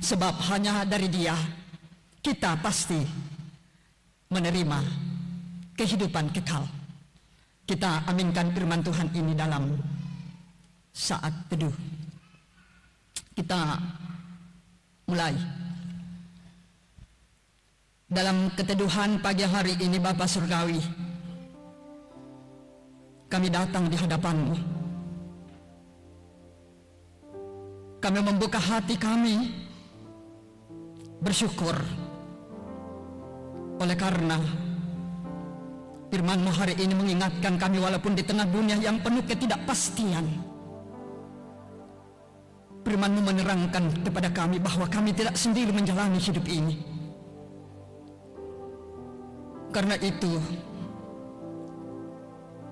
sebab hanya dari Dia kita pasti menerima kehidupan kekal. Kita aminkan firman Tuhan ini dalam saat teduh. Kita mulai dalam keteduhan pagi hari ini. Bapa Surgawi, kami datang di hadapan-Mu. Kami membuka hati kami bersyukur oleh karena firman-Mu hari ini mengingatkan kami, walaupun di tengah dunia yang penuh ketidakpastian, Firman-Mu menerangkan kepada kami bahwa kami tidak sendiri menjalani hidup ini. Karena itu,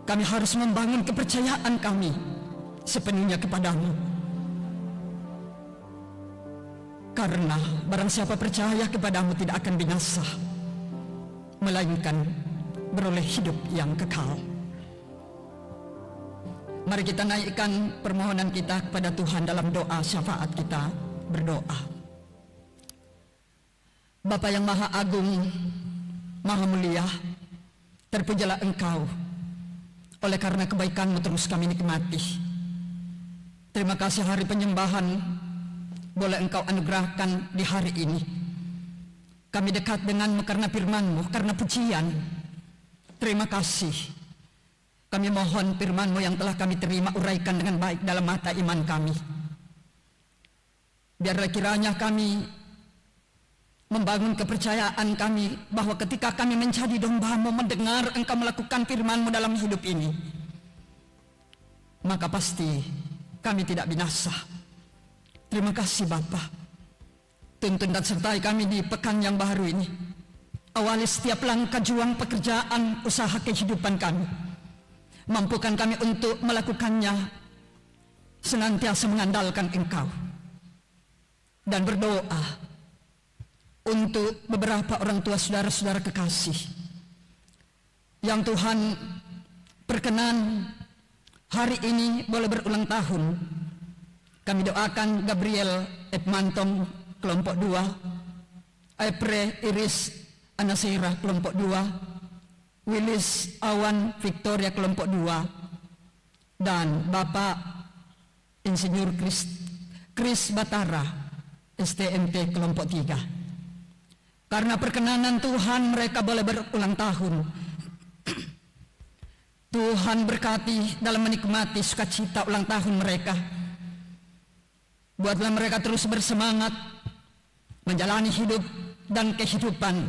kami harus membangun kepercayaan kami sepenuhnya kepadamu. Karena barang siapa percaya kepadamu tidak akan binasa, melainkan beroleh hidup yang kekal. Mari kita naikkan permohonan kita kepada Tuhan dalam doa syafaat kita berdoa. Bapa yang Maha Agung, Maha Mulia, terpujilah Engkau. Oleh karena kebaikan-Mu terus kami nikmati. Terima kasih hari penyembahan boleh Engkau anugerahkan di hari ini. Kami dekat dengan-Mu karena firman-Mu, karena pujian. Terima kasih. Kami mohon firman-Mu yang telah kami terima uraikan dengan baik dalam mata iman kami. Biarlah kiranya kami membangun kepercayaan kami bahwa ketika kami menjadi domba-Mu, mendengar Engkau melakukan firman-Mu dalam hidup ini, maka pasti kami tidak binasa. Terima kasih Bapa. Tuntun dan sertai kami di pekan yang baru ini. Awali setiap langkah juang pekerjaan usaha kehidupan kami. Mampukan kami untuk melakukannya senantiasa mengandalkan Engkau. Dan berdoa untuk beberapa orang tua saudara-saudara kekasih yang Tuhan perkenan hari ini boleh berulang tahun. Kami doakan Gabriel Edmantom kelompok 2, Epre Iris Anasira kelompok 2, Willis Awan Victoria kelompok 2, dan Bapak Insinyur Chris Batara STMT kelompok 3. Karena perkenanan Tuhan mereka boleh berulang tahun. Tuhan berkati dalam menikmati sukacita ulang tahun mereka. Buatlah mereka terus bersemangat menjalani hidup dan kehidupan.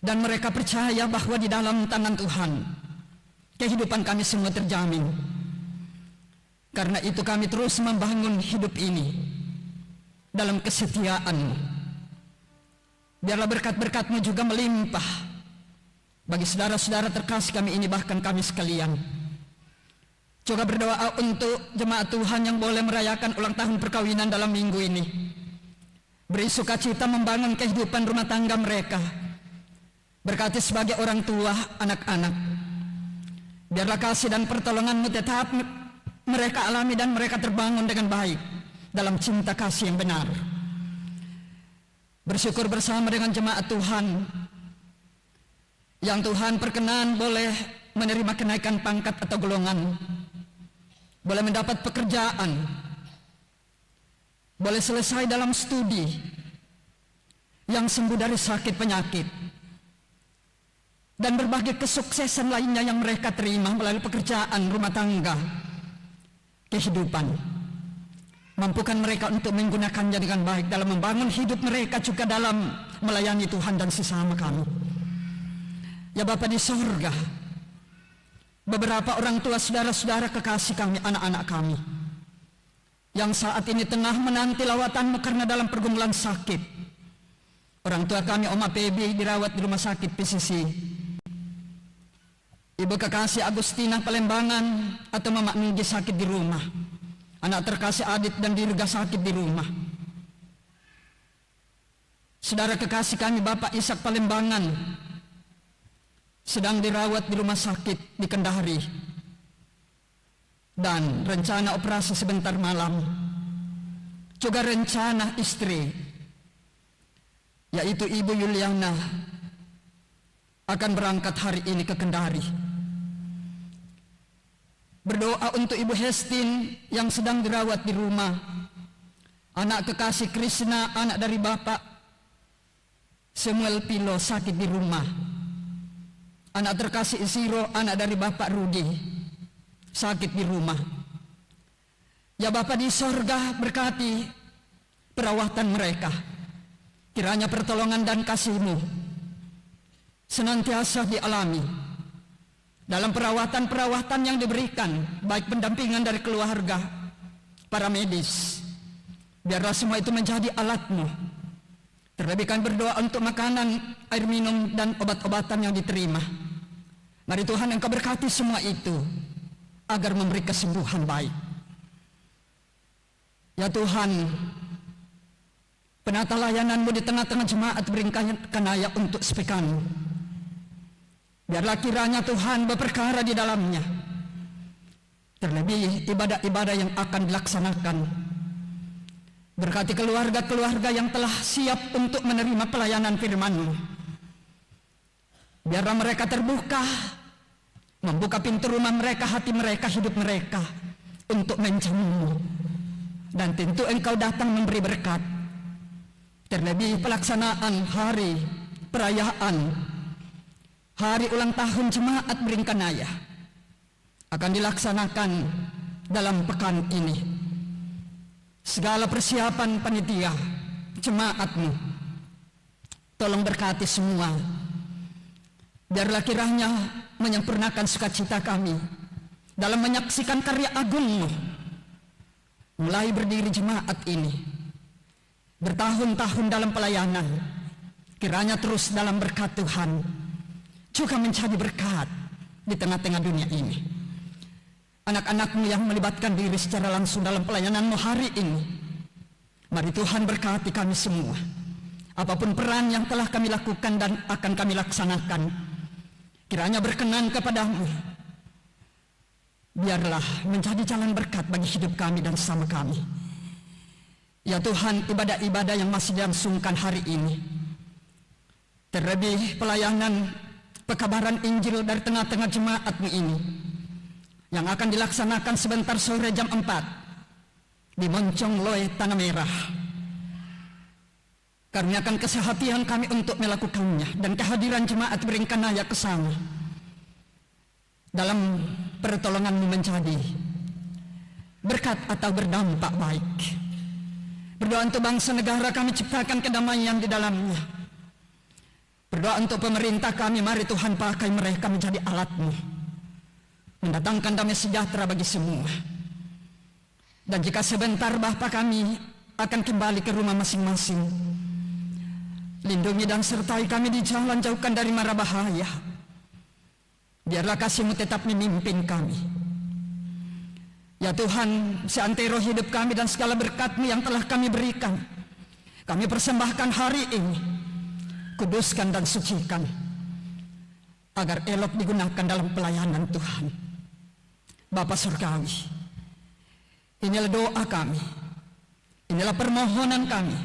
Dan mereka percaya bahwa di dalam tangan Tuhan kehidupan kami semua terjamin. Karena itu kami terus membangun hidup ini dalam kesetiaan. Biarlah berkat-berkat-Mu juga melimpah bagi saudara-saudara terkasih kami ini, bahkan kami sekalian. Juga berdoa untuk jemaat Tuhan yang boleh merayakan ulang tahun perkawinan dalam minggu ini. Beri sukacita membangun kehidupan rumah tangga mereka. Berkati sebagai orang tua anak-anak. Biarlah kasih dan pertolongan-Mu tetap mereka alami dan mereka terbangun dengan baik dalam cinta kasih yang benar. Bersyukur bersama dengan jemaat Tuhan yang Tuhan perkenan boleh menerima kenaikan pangkat atau golongan, boleh mendapat pekerjaan, boleh selesai dalam studi, yang sembuh dari sakit penyakit, dan berbagai kesuksesan lainnya yang mereka terima melalui pekerjaan, rumah tangga, kehidupan. Mampukan mereka untuk menggunakannya dengan baik dalam membangun hidup mereka, juga dalam melayani Tuhan dan sesama kami. Ya Bapa di surga, beberapa orang tua saudara-saudara kekasih kami, anak-anak kami, yang saat ini tengah menanti lawatan-Mu karena dalam pergumulan sakit. Orang tua kami, Oma Pebi, dirawat di rumah sakit PCC. Ibu kekasih Agustina Palembangan atau Mama Nunggi sakit di rumah. Anak terkasih Adit dan Dirga sakit di rumah. Saudara kekasih kami Bapak Ishak Palembangan sedang dirawat di rumah sakit di Kendari. Dan rencana operasi sebentar malam. Juga rencana istri, yaitu Ibu Yuliana, akan berangkat hari ini ke Kendari. Berdoa untuk Ibu Hestin yang sedang dirawat di rumah. Anak kekasih Krishna, anak dari Bapak Samuel Pilo, sakit di rumah. Anak terkasih Isiro, anak dari Bapak Rudi, sakit di rumah. Ya Bapa di sorga, berkati perawatan mereka. Kiranya pertolongan dan kasih-Mu senantiasa dialami dalam perawatan-perawatan yang diberikan, baik pendampingan dari keluarga, para medis. Biarlah semua itu menjadi alat-Mu. Terlebih kami berdoa untuk makanan, air minum, dan obat-obatan yang diterima. Mari Tuhan Engkau berkati semua itu, agar memberi kesembuhan baik. Ya Tuhan, penata layanan-Mu di tengah-tengah jemaat Beringkanaya untuk sepekan. Biarlah kiranya Tuhan berperkara di dalamnya. Terlebih ibadah-ibadah yang akan dilaksanakan. Berkati keluarga-keluarga yang telah siap untuk menerima pelayanan firman-Mu. Biarlah mereka terbuka, membuka pintu rumah mereka, hati mereka, hidup mereka untuk menjamu-Mu. Dan tentu Engkau datang memberi berkat. Terlebih pelaksanaan hari perayaan hari ulang tahun jemaat Beringkanaya akan dilaksanakan dalam pekan ini. Segala persiapan panitia jemaat-Mu, tolong berkati semua. Biarlah kiranya menyempurnakan sukacita kami dalam menyaksikan karya agung-Mu. Mulai berdiri jemaat ini, bertahun-tahun dalam pelayanan, kiranya terus dalam berkat Tuhan, juga menjadi berkat di tengah-tengah dunia ini. Anak-anak-Mu yang melibatkan diri secara langsung dalam pelayanan-Mu hari ini, mari Tuhan berkati kami semua. Apapun peran yang telah kami lakukan dan akan kami laksanakan, kiranya berkenan kepadamu. Biarlah menjadi jalan berkat bagi hidup kami dan sama kami. Ya Tuhan, ibadah-ibadah yang masih dilangsungkan hari ini, terlebih pelayanan pekabaran Injil dari tengah-tengah jemaat-Mu ini, yang akan dilaksanakan sebentar sore jam 4 di Moncong Loe Tanah Merah. Karuniakan kesehatian kami untuk melakukannya dan kehadiran jemaat Beringkanaya ke sana. Dalam pertolongan-Mu menjadi berkat atau berdampak baik. Berdoa untuk bangsa negara kami, ciptakan kedamaian di dalamnya. Berdoa untuk pemerintah kami, mari Tuhan pakai mereka menjadi alat-Mu, mendatangkan damai sejahtera bagi semua. Dan jika sebentar Bapa kami akan kembali ke rumah masing-masing, lindungi dan sertai kami di jalan, jauhkan dari mara bahaya. Biarlah kasih-Mu tetap memimpin kami. Ya Tuhan, seantero hidup kami dan segala berkat-Mu yang telah kami berikan, kami persembahkan hari ini. Kuduskan dan sucikan, agar elok digunakan dalam pelayanan Tuhan. Bapa Surgawi, inilah doa kami, inilah permohonan kami.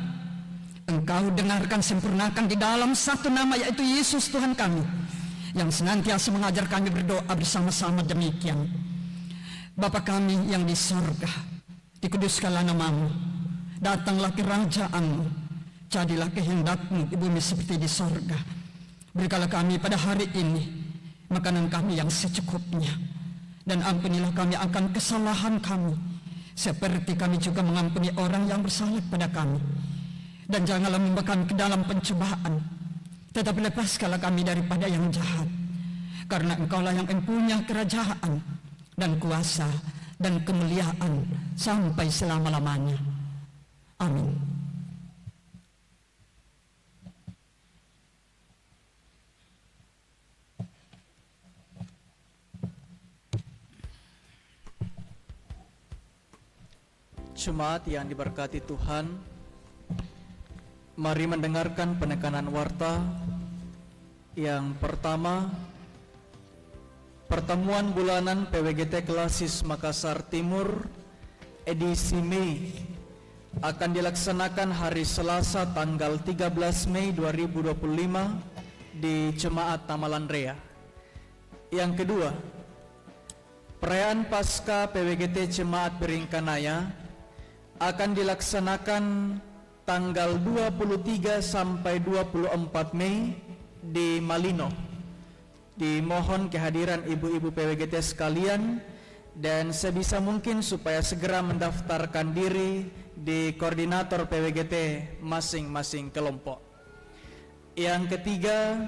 Engkau dengarkan, sempurnakan di dalam satu nama, yaitu Yesus Tuhan kami, yang senantiasa mengajar kami berdoa bersama-sama demikian. Bapa kami yang di sorga, dikuduskanlah nama-Mu, datanglah kerajaan-Mu, jadilah kehendak-Mu di bumi seperti di sorga. Berikanlah kami pada hari ini makanan kami yang secukupnya, dan ampunilah kami akan kesalahan kami, seperti kami juga mengampuni orang yang bersalah pada kami. Dan janganlah membawa kami ke dalam pencobaan, tetapi lepaskanlah kami daripada yang jahat. Karena Engkaulah yang mempunyai kerajaan dan kuasa dan kemuliaan sampai selama-lamanya. Amin. Jemaat yang diberkati Tuhan, mari mendengarkan penekanan warta. Yang pertama, pertemuan bulanan PWGT Klasis Makassar Timur edisi Mei akan dilaksanakan hari Selasa tanggal 13 Mei 2025 di Jemaat Tamalan Rea. Yang kedua, perayaan Paskah PWGT Jemaat Beringkanaya akan dilaksanakan tanggal 23 sampai 24 Mei di Malino. Dimohon kehadiran ibu-ibu PWGT sekalian dan sebisa mungkin supaya segera mendaftarkan diri di koordinator PWGT masing-masing kelompok. Yang ketiga,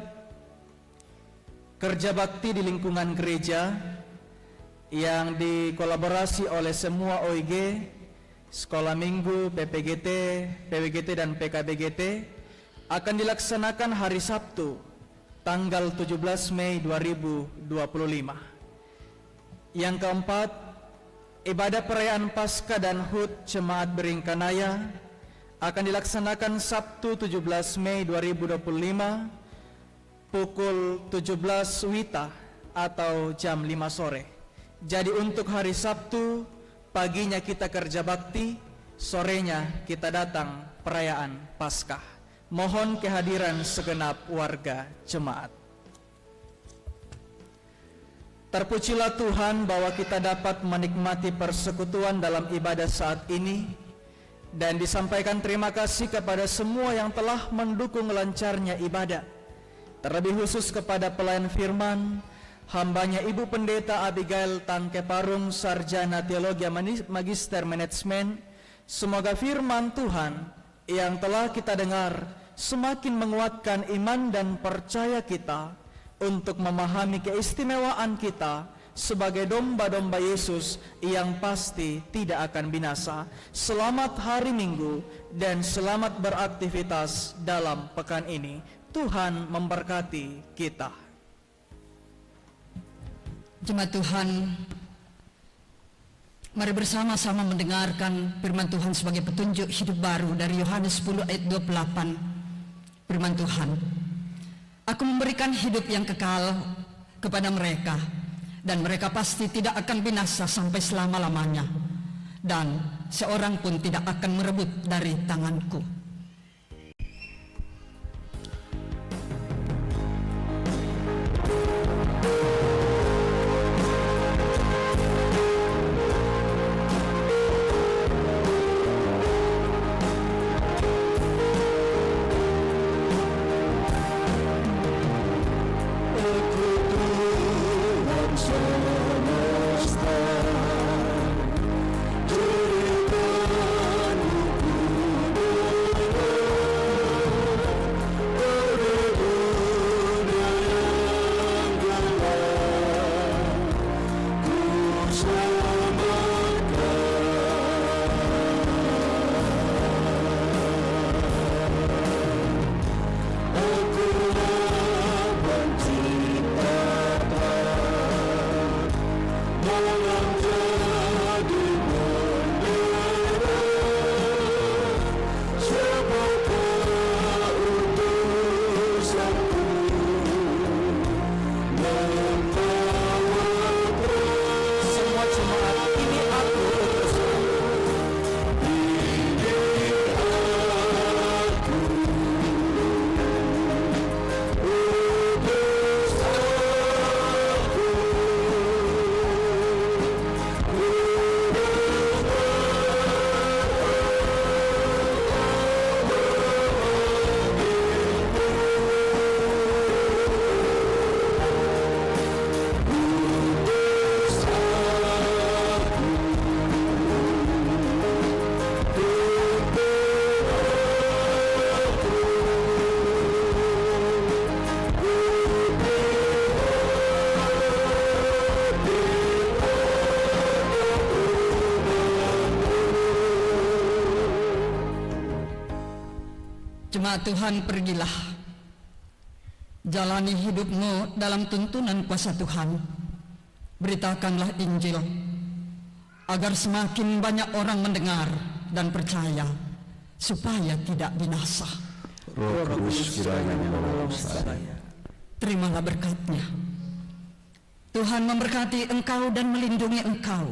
kerja bakti di lingkungan gereja yang dikolaborasi oleh semua OIG Sekolah Minggu, PPGT, PWGT dan PKBGT akan dilaksanakan hari Sabtu, tanggal 17 Mei 2025. Yang keempat, ibadah perayaan Paskah dan HUT Jemaat Beringkanaya akan dilaksanakan Sabtu 17 Mei 2025 pukul 17 WITA atau jam 5 sore. Jadi untuk hari Sabtu, paginya kita kerja bakti, sorenya kita datang perayaan Paskah. Mohon kehadiran segenap warga jemaat. Terpujilah Tuhan bahwa kita dapat menikmati persekutuan dalam ibadah saat ini, dan disampaikan terima kasih kepada semua yang telah mendukung lancarnya ibadah. Terlebih khusus kepada pelayan firman, hambanya Ibu Pendeta Abigail Tangke Parung, Sarjana Teologi Magister Manajemen. Semoga firman Tuhan yang telah kita dengar semakin menguatkan iman dan percaya kita untuk memahami keistimewaan kita sebagai domba-domba Yesus yang pasti tidak akan binasa. Selamat hari Minggu dan selamat beraktivitas dalam pekan ini. Tuhan memberkati kita. Jemaat Tuhan, mari bersama-sama mendengarkan firman Tuhan sebagai petunjuk hidup baru dari Yohanes 10 ayat 28. Firman Tuhan, Aku memberikan hidup yang kekal kepada mereka, dan mereka pasti tidak akan binasa sampai selama-lamanya, dan seorang pun tidak akan merebut dari tanganku. Jemaat Tuhan, pergilah, jalani hidupmu dalam tuntunan kuasa Tuhan. Beritakanlah Injil, agar semakin banyak orang mendengar dan percaya, supaya tidak binasa. Roh Kudus kiranya menolong saya. Terimalah berkat-Nya. Tuhan memberkati engkau dan melindungi engkau.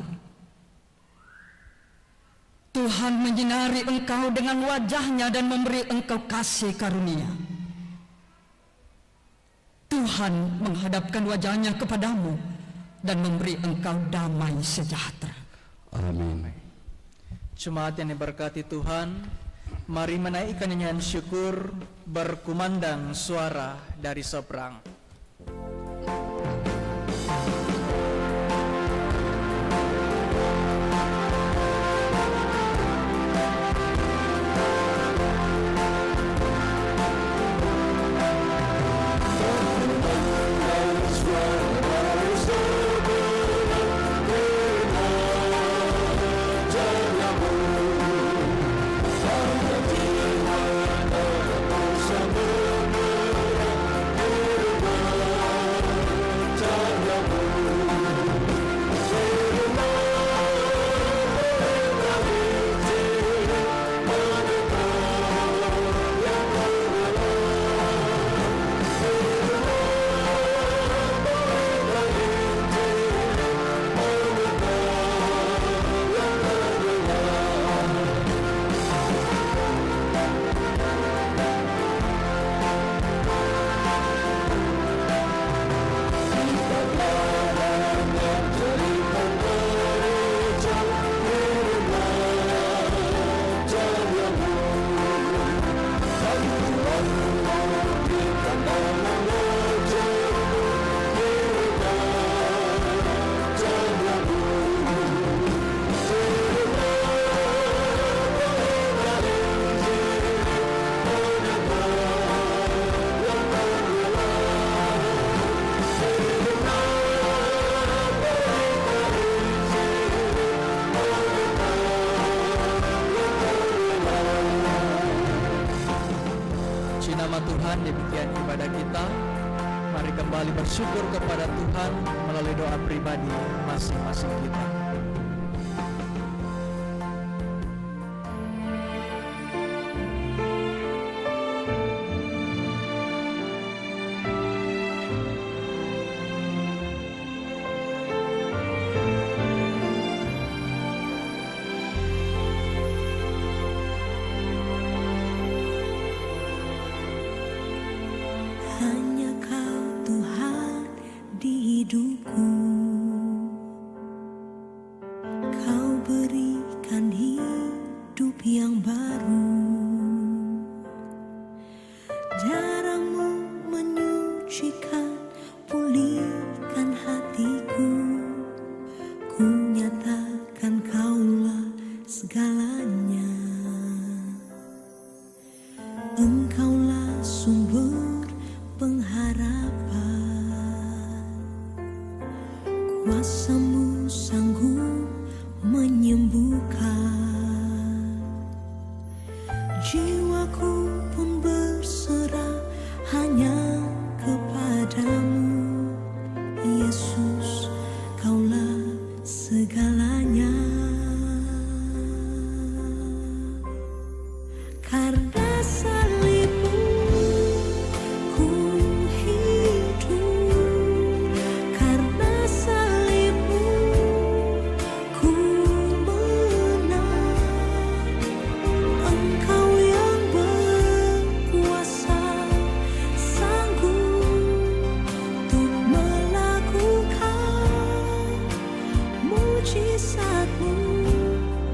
Tuhan menyinari engkau dengan wajah-Nya dan memberi engkau kasih karunia. Tuhan menghadapkan wajah-Nya kepadamu dan memberi engkau damai sejahtera. Amin. Jemaat yang diberkati Tuhan, mari menaikkan nyanyian syukur berkumandang suara dari seberang. Jangan Tuhan, demikian ibadah kita. Mari kembali bersyukur kepada Tuhan melalui doa pribadi masing-masing kita. Hanya Kau Tuhan di hidupku, Kau berikan hidup yang baru. Darah-Mu menyucikan, pulihkan hatiku. Ku nyatakan Kaulah segalanya. Engkaulah sumber pengharapan, kuasa-Mu sanggup menyembuhkan jiwaku.